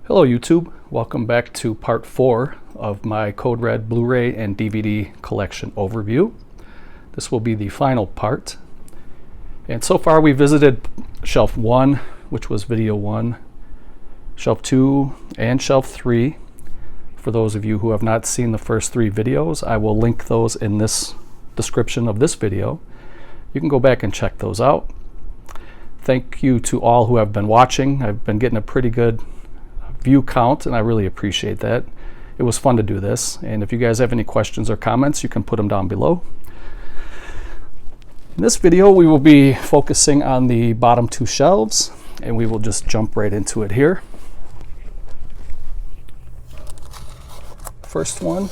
Hello YouTube, welcome back to part 4 of my Code Red Blu-ray and DVD collection overview. This will be the final part. And so far we visited shelf 1, which was video 1, shelf 2, and shelf 3. For those of you who have not seen the first 3 videos, I will link those in this description of this video. You can go back and check those out. Thank you to all who have been watching. I've been getting a pretty good view count, and I really appreciate that. It was fun to do this, and if you guys have any questions or comments, you can put them down below. In this video, we will be focusing on the bottom 2 shelves, and we will just jump right into it here. First one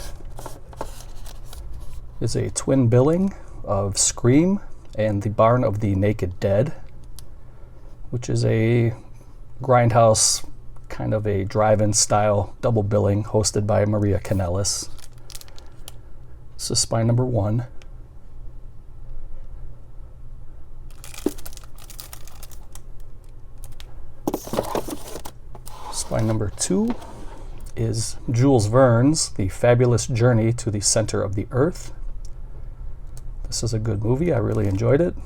is a twin billing of Scream and The Barn of the Naked Dead, which is a grindhouse kind of a drive-in style double billing hosted by Maria Kanellis. This is spine number 1. Spine number 2 is Jules Verne's The Fabulous Journey to the Center of the Earth. This is a good movie. I really enjoyed it.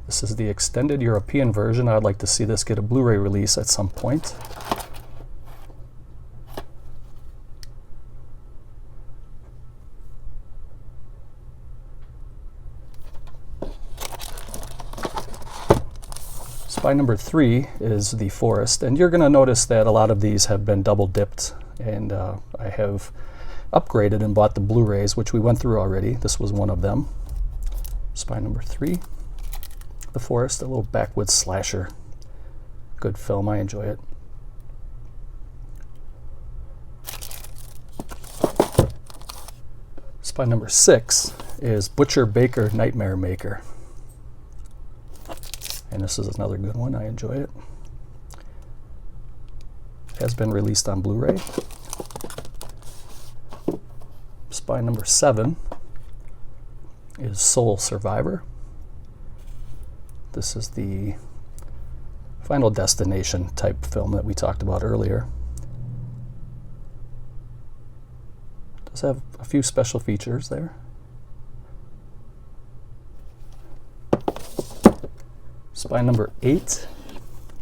This is the extended European version. I'd like to see this get a Blu-ray release at some point. Spine number 3 is The Forest, and you're going to notice that a lot of these have been double dipped, and I have upgraded and bought the Blu-rays, which we went through already. This was one of them. Spine number 3, The Forest, a little backwoods slasher. Good film, I enjoy it. Spine number 6 is Butcher Baker Nightmare Maker. And this is another good one. I enjoy it. It has been released on Blu-ray. Spine number 7 is Soul Survivor. This is the Final Destination type film that we talked about earlier. It does have a few special features there. Spine number 8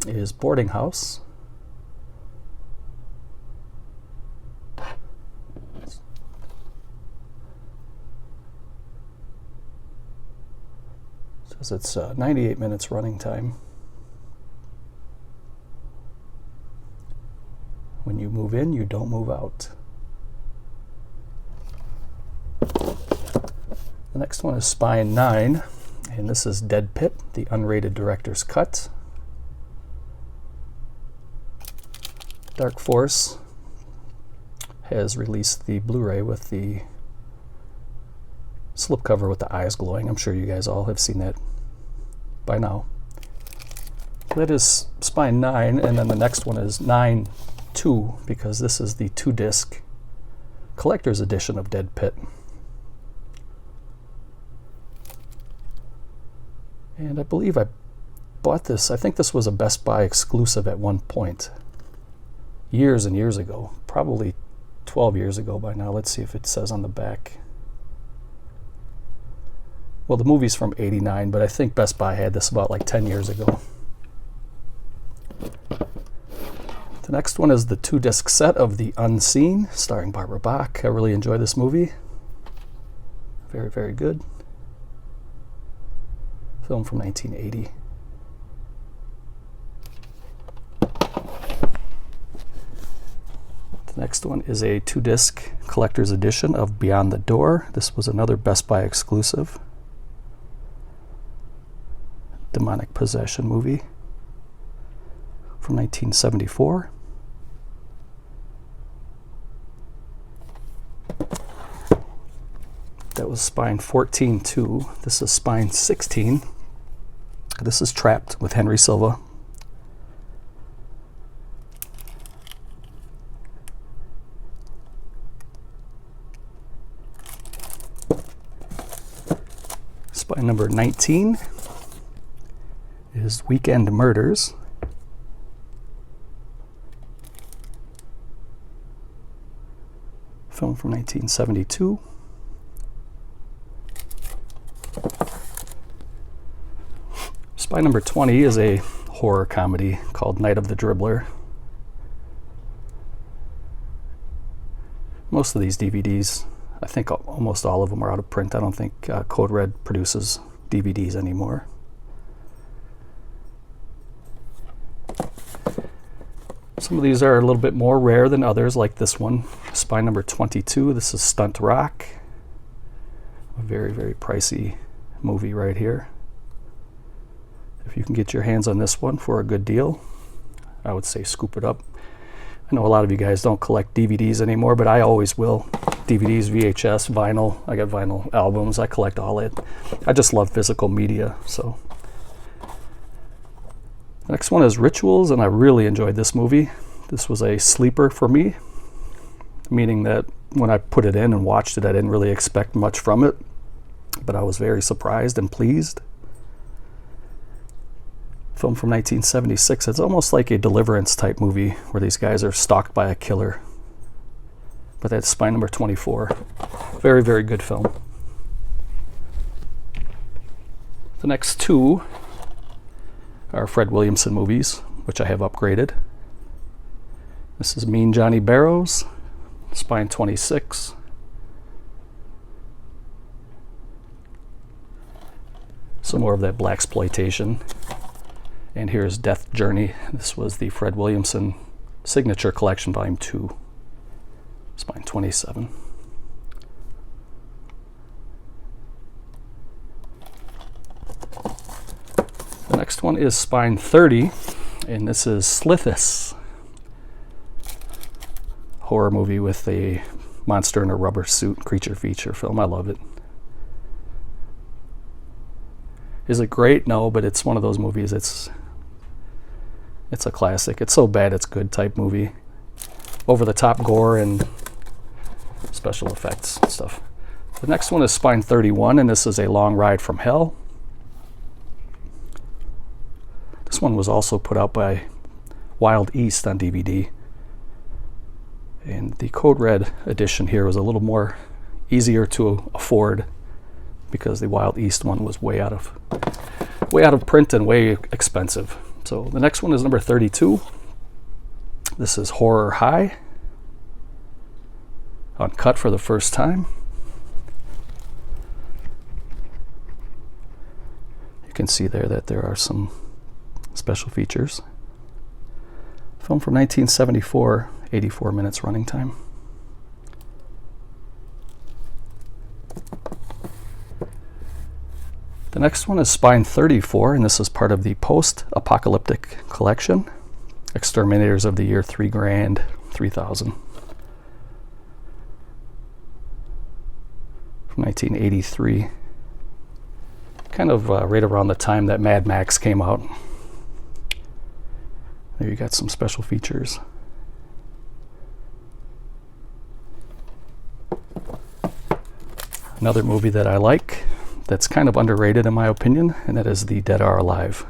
is Boarding House. It says it's 98 minutes running time. When you move in, you don't move out. The next one is Spine 9. And this is Dead Pit, the unrated director's cut. Dark Force has released the Blu-ray with the slipcover with the eyes glowing. I'm sure you guys all have seen that by now. That is Spine 9, and then the next one is 9-2, because this is the 2-disc collector's edition of Dead Pit. And I believe I bought this. I think this was a Best Buy exclusive at one point. Years and years ago. Probably 12 years ago by now. Let's see if it says on the back. Well, the movie's from '89, but I think Best Buy had this about like 10 years ago. The next one is the 2-disc set of The Unseen, starring Barbara Bach. I really enjoy this movie. Very, very good. Film from 1980. The next one is a 2-disc collector's edition of Beyond the Door. This was another Best Buy exclusive. Demonic possession movie from 1974. That was Spine 14-2. This is Spine 16. This is Trapped with Henry Silva. Spine number 19 is Weekend Murders. film from 1972. Spy number 20 is a horror comedy called Night of the Dribbler. Most of these DVDs, I think almost all of them are out of print. I don't think Code Red produces DVDs anymore. Some of these are a little bit more rare than others, like this one, Spy number 22. This is Stunt Rock. A very, very pricey movie right here. If you can get your hands on this one for a good deal, I would say scoop it up. I know a lot of you guys don't collect DVDs anymore, but I always will. DVDs, VHS, vinyl. I got vinyl albums. I collect all it. I just love physical media. So the next one is Rituals, and I really enjoyed this movie. This was a sleeper for me, meaning that when I put it in and watched it, I didn't really expect much from it, but I was very surprised and pleased. Film from 1976. It's almost like a Deliverance type movie where these guys are stalked by a killer. But that's Spy number 24. Very, very good film. The next two are Fred Williamson movies, which I have upgraded. This is Mean Johnny Barrows, Spy 26. Some more of that blaxploitation. And here's Death Journey. This was the Fred Williamson Signature Collection, Volume 2, Spine 27. The next one is Spine 30, and this is Slithis. Horror movie with a monster in a rubber suit, creature feature film. I love it. Is it great? No, but it's one of those movies. It's a classic. It's so bad it's good type movie. Over the top gore and special effects and stuff. The next one is Spine 31, and this is A Long Ride from Hell. This one was also put out by Wild East on DVD. And the Code Red edition here was a little more easier to afford because the Wild East one was way out of print and way expensive. So the next one is number 32. This is Horror High, uncut for the first time. You can see there that there are some special features. Film from 1974, 84 minutes running time. The next one is Spine 34, and this is part of the Post-Apocalyptic Collection. Exterminators of the Year 3 Grand, 3000. From 1983. Kind of right around the time that Mad Max came out. There you got some special features. Another movie that I like, that's kind of underrated in my opinion, and that is The Dead Are Alive,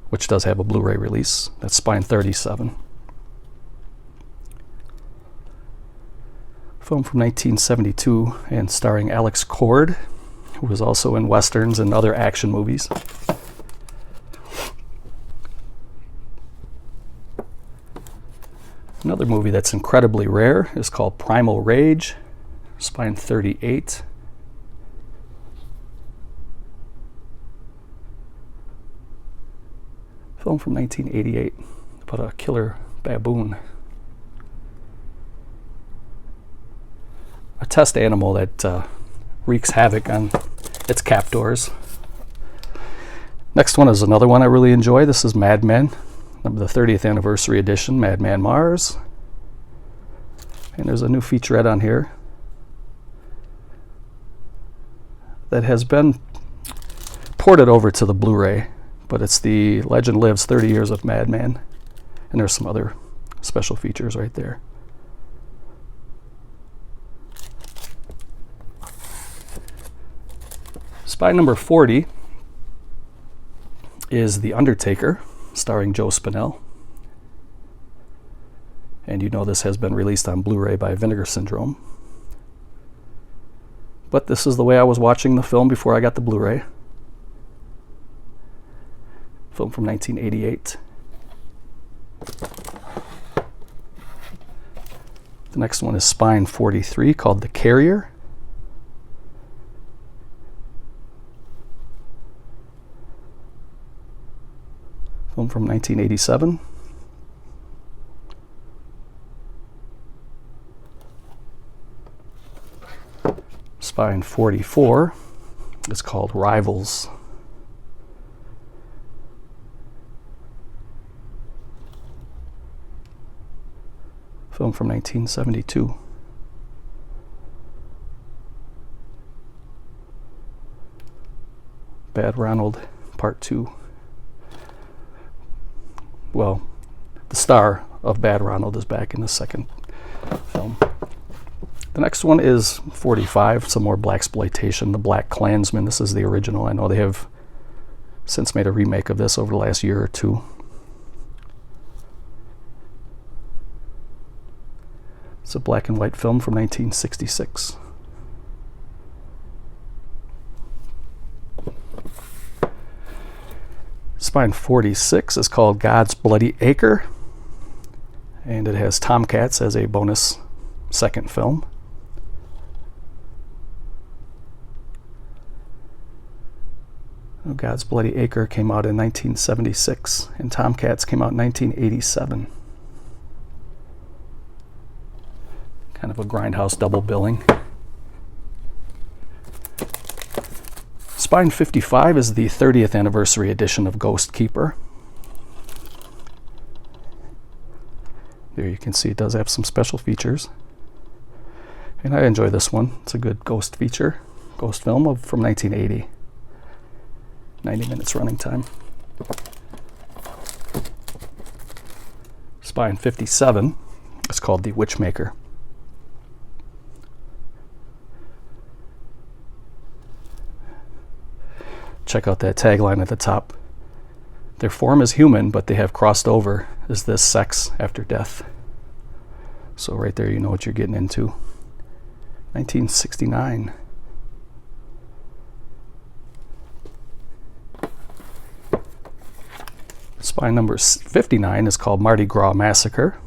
which does have a Blu-ray release. That's Spine 37. Film from 1972 and starring Alex Cord, who was also in westerns and other action movies. Another movie that's incredibly rare is called Primal Rage, Spine 38. Film from 1988 about a killer baboon. A test animal that wreaks havoc on its captors. Next one is another one I really enjoy. This is Mad Men, the 30th anniversary edition, Mad Men Mars. And there's a new featurette on here that has been ported over to the Blu-ray. But it's the Legend Lives 30 Years of Mad Men. And there's some other special features right there. Spy number 40 is The Undertaker, starring Joe Spinell. And you know this has been released on Blu-ray by Vinegar Syndrome. but this is the way I was watching the film before I got the Blu-ray. Film from 1988. The next one is Spine 43, called The Carrier. Film from 1987. Spine 44 is called Rivals. Film from 1972. Bad Ronald Part 2. Well, the star of Bad Ronald is back in the second film. The next one is 45, some more blaxploitation, The Black Klansman. This is the original. I know they have since made a remake of this over the last year or two. It's a black and white film from 1966. Spine 46 is called God's Bloody Acre, and it has Tomcats as a bonus second film. God's Bloody Acre came out in 1976, and Tomcats came out in 1987. Kind of a grindhouse double billing. Spine 55 is the 30th anniversary edition of Ghost Keeper. There you can see it does have some special features. And I enjoy this one. It's a good ghost feature, ghost film from 1980. 90 minutes running time. Spine 57 is called The Witchmaker. Check out that tagline at the top. Their form is human, but they have crossed over. Is this sex after death? So right there you know what you're getting into. 1969. Spine number 59 is called Mardi Gras Massacre.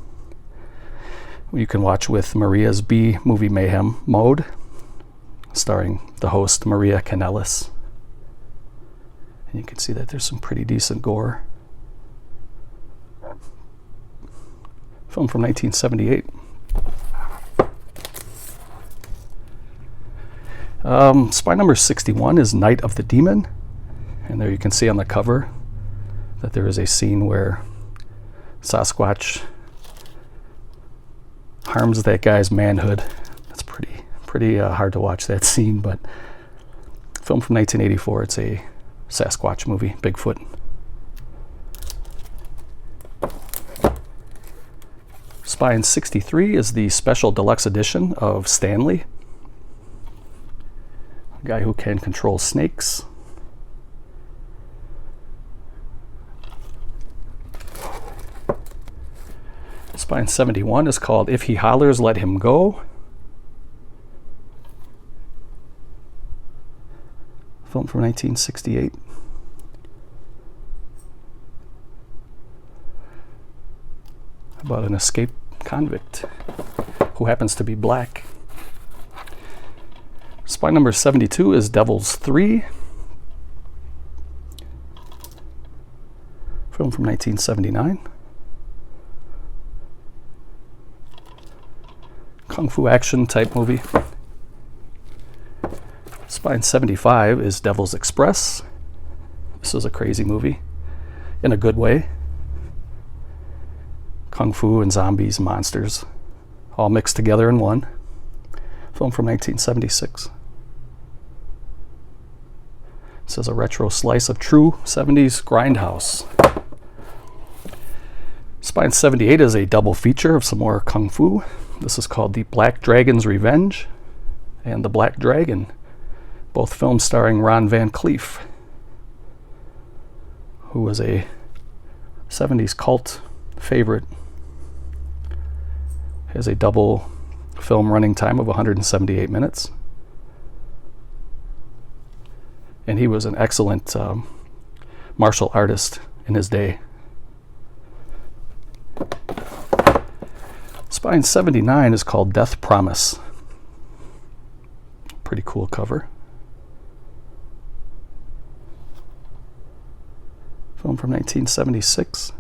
You can watch with Maria's B Movie Mayhem mode, starring the host Maria Kanellis. And you can see that there's some pretty decent gore. Film from 1978. Spine number 61 is Night of the Demon. And there you can see on the cover that there is a scene where Sasquatch harms that guy's manhood. That's pretty hard to watch that scene, but film from 1984. It's a Sasquatch movie, Bigfoot. Spine 63 is the special deluxe edition of Stanley, a guy who can control snakes. Spine 71 is called If He Hollers, Let Him Go. Film from 1968. About an escaped convict who happens to be black. Spine number 72 is Devils 3. Film from 1979. Kung Fu action type movie. Spine 75 is Devil's Express. This is a crazy movie in a good way. Kung Fu and zombies, monsters, all mixed together in one. Film from 1976. This is a retro slice of true 70s grindhouse. Spine 78 is a double feature of some more Kung Fu. This is called The Black Dragon's Revenge and The Black Dragon, both films starring Ron Van Cleef, who was a 70s cult favorite. Has a double film running time of 178 minutes. and he was an excellent martial artist in his day. Spine 79 is called Death Promise. Pretty cool cover. Film from 1976.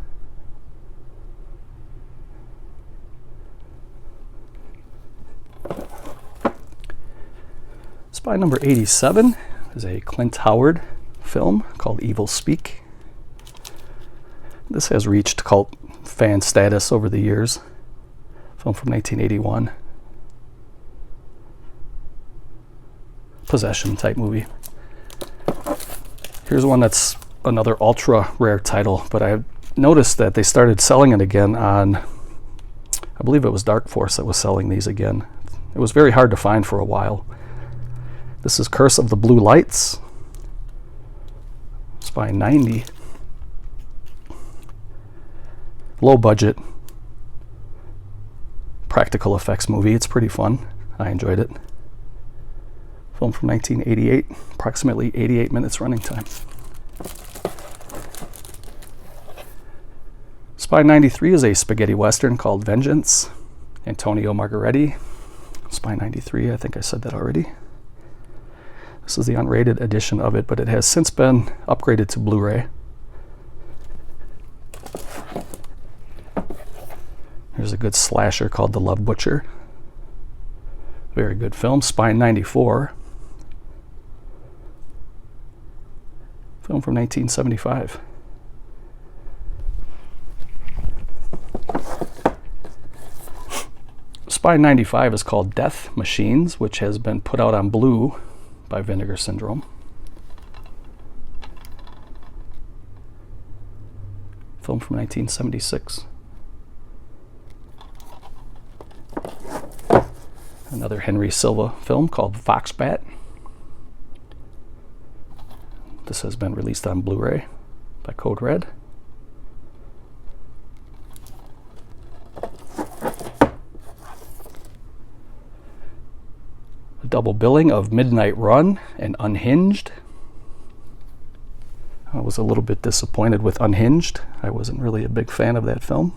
Spine number 87 is a Clint Howard film called Evil Speak. This has reached cult fan status over the years. Film from 1981. Possession type movie. Here's one that's another ultra rare title, but I noticed that they started selling it again on, I believe it was Dark Force that was selling these again. It was very hard to find for a while. This is Curse of the Blue Lights. Spine 90. Low budget practical effects movie. It's pretty fun. I enjoyed it. Film from 1988, approximately 88 minutes running time. Spine 93 is a spaghetti western called Vengeance. Antonio Margaretti. Spine 93, I think I said that already. This is the unrated edition of it, but it has since been upgraded to Blu-ray. Here's a good slasher called The Love Butcher. Very good film. Spine 94. Film from 1975. Spine 95 is called Death Machines, which has been put out on blue by Vinegar Syndrome. Film from 1976. Another Henry Silva film called Foxbat. This has been released on Blu-ray by Code Red. A double billing of Midnight Run and Unhinged. I was a little bit disappointed with Unhinged. I wasn't really a big fan of that film.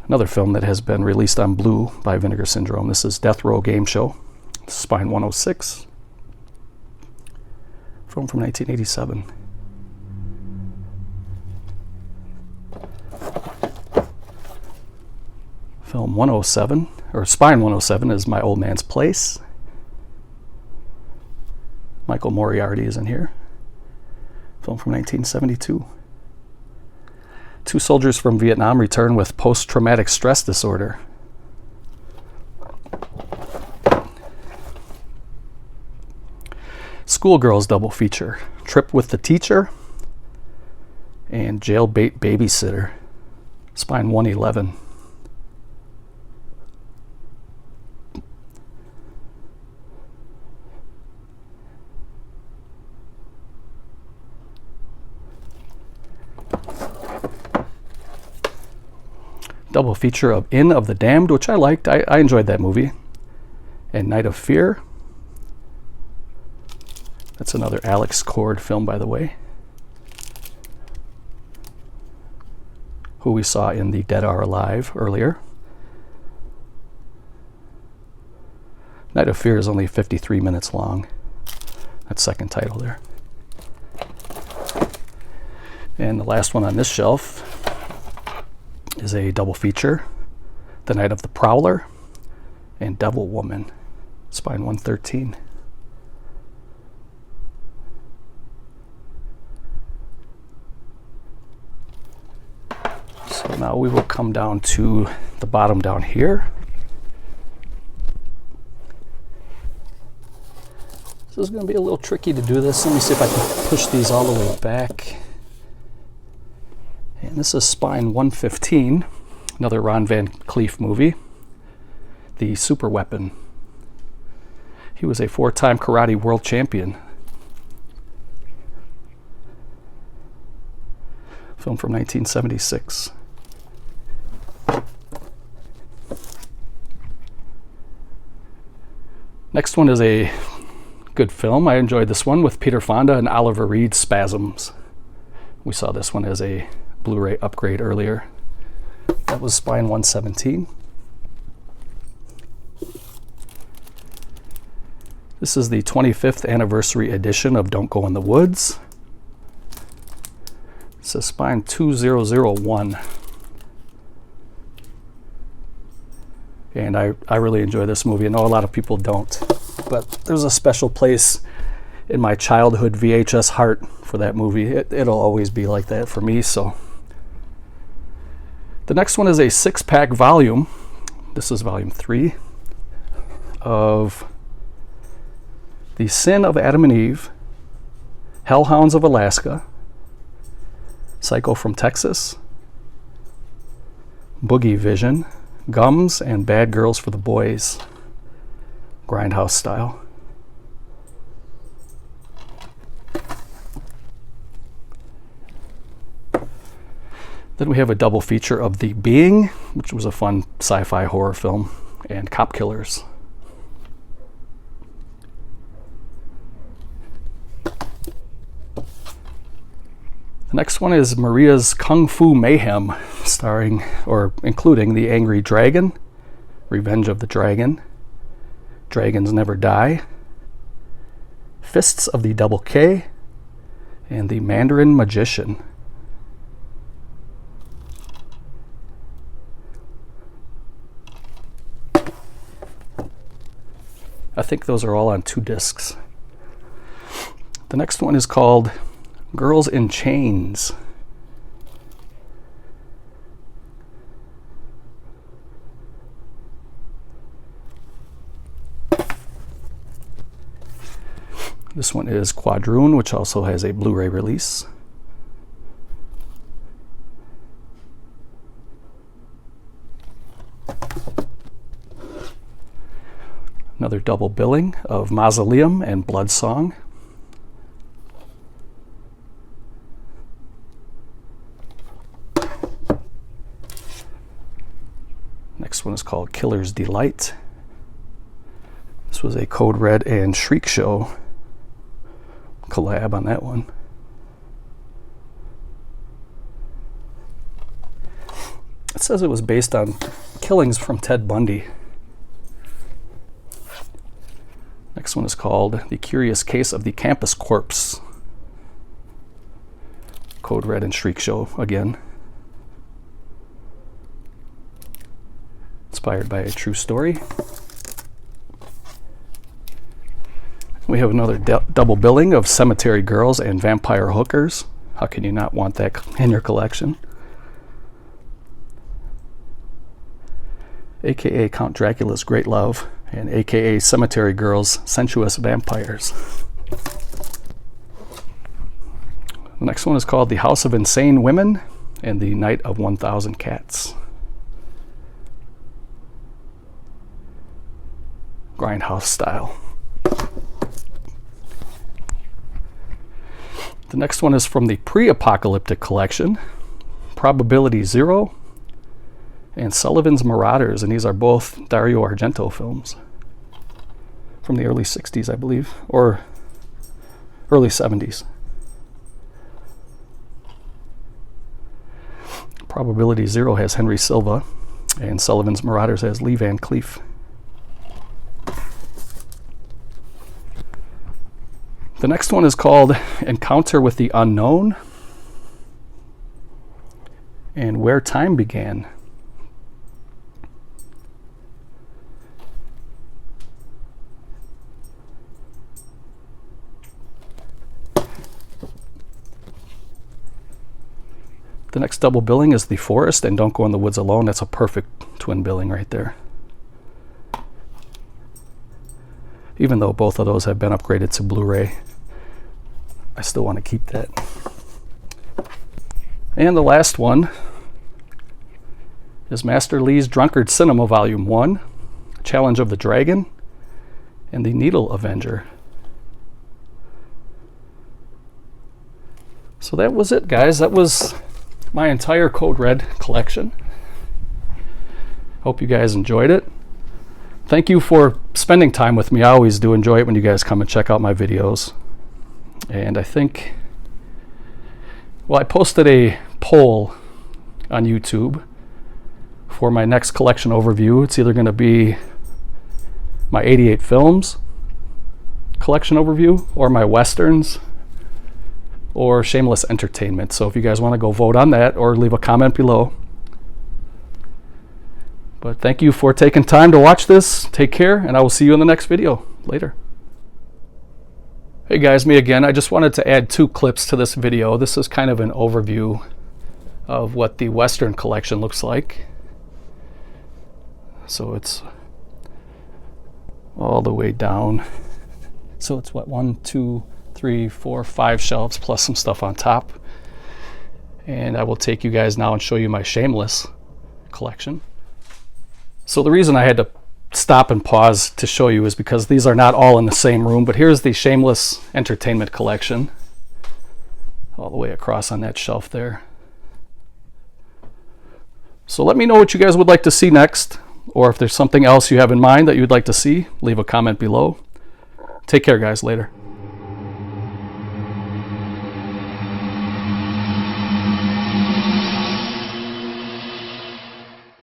Another film that has been released on blue by Vinegar Syndrome. This is Death Row Game Show. Spine 106. Film from 1987. Film 107, or Spine 107, is My Old Man's Place. Michael Moriarty is in here. Film from 1972. Two soldiers from Vietnam return with post-traumatic stress disorder. Schoolgirls double feature. Trip with the Teacher and Jailbait Babysitter. Spine 111. Double feature of Inn of the Damned, which I liked. I enjoyed that movie. And Night of Fear. That's another Alex Cord film, by the way, who we saw in The Dead Are Alive earlier. Night of Fear is only 53 minutes long. That's second title there. And the last one on this shelf is a double feature, The Night of the Prowler and Devil Woman, Spine 113. So now we will come down to the bottom down here. This is going to be a little tricky to do this. Let me see if I can push these all the way back. And this is Spine 115, another Ron Van Cleef movie, The Super Weapon. He was a 4-time karate world champion. Film from 1976. Next one is a good film. I enjoyed this one with Peter Fonda and Oliver Reed, Spasms. We saw this one as a Blu-ray upgrade earlier. That was Spine 117. This is the 25th anniversary edition of Don't Go in the Woods. It says Spine 2001. And I really enjoy this movie. I know a lot of people don't, but there's a special place in my childhood VHS heart for that movie. It'll always be like that for me. So the next one is a 6-pack volume. This is volume 3 of The Sin of Adam and Eve, Hellhounds of Alaska, Psycho from Texas, Boogie Vision, Gums, and Bad Girls for the Boys, Grindhouse style. Then we have a double feature of The Being, which was a fun sci-fi horror film, and Cop Killers. The next one is Maria's Kung Fu Mayhem, starring or including The Angry Dragon, Revenge of the Dragon, Dragons Never Die, Fists of the Double K, and The Mandarin Magician. I think those are all on 2 discs. The next one is called Girls in Chains. This one is Quadroon, which also has a Blu-ray release. Another double billing of Mausoleum and Blood Song. Next one is called Killer's Delight. This was a Code Red and Shriek Show collab on that one. It says it was based on killings from Ted Bundy. Next one is called The Curious Case of the Campus Corpse. Code Red and Shriek Show again. Inspired by a true story. We have another double billing of Cemetery Girls and Vampire Hookers. How can you not want that in your collection? AKA Count Dracula's Great Love, and AKA Cemetery Girls, Sensuous Vampires. The next one is called The House of Insane Women and The Night of 1,000 Cats. Grindhouse style. The next one is from the Pre-Apocalyptic Collection, Probability Zero, and Sullivan's Marauders, and these are both Dario Argento films from the early 60s, I believe, or early 70s. Probability Zero has Henry Silva, and Sullivan's Marauders has Lee Van Cleef. The next one is called Encounter with the Unknown and Where Time Began. The next double billing is The Forest and Don't Go in the Woods Alone. That's a perfect twin billing right there. Even though both of those have been upgraded to Blu-ray, I still want to keep that. And the last one is Master Lee's Drunkard Cinema Volume 1, Challenge of the Dragon, and The Needle Avenger. So that was it, guys. That was my entire Code Red collection. Hope you guys enjoyed it. Thank you for spending time with me. I always do enjoy it when you guys come and check out my videos. And I think, well, I posted a poll on YouTube for my next collection overview. It's either going to be my 88 films collection overview, or my westerns, or shameless entertainment. So if you guys want to go vote on that, or leave a comment below. But thank you for taking time to watch this. Take care, and I will see you in the next video. Later. Hey guys, me again. I just wanted to add 2 clips to this video. This is kind of an overview of what the Western collection looks like. So it's all the way down. So it's what, 1, 2, 3, 4, 5 shelves plus some stuff on top. And I will take you guys now and show you my Shameless collection. So the reason I had to stop and pause to show you is because these are not all in the same room, but here's the Shameless Entertainment collection all the way across on that shelf there. So let me know what you guys would like to see next, or if there's something else you have in mind that you'd like to see, leave a comment below. Take care, guys. Later.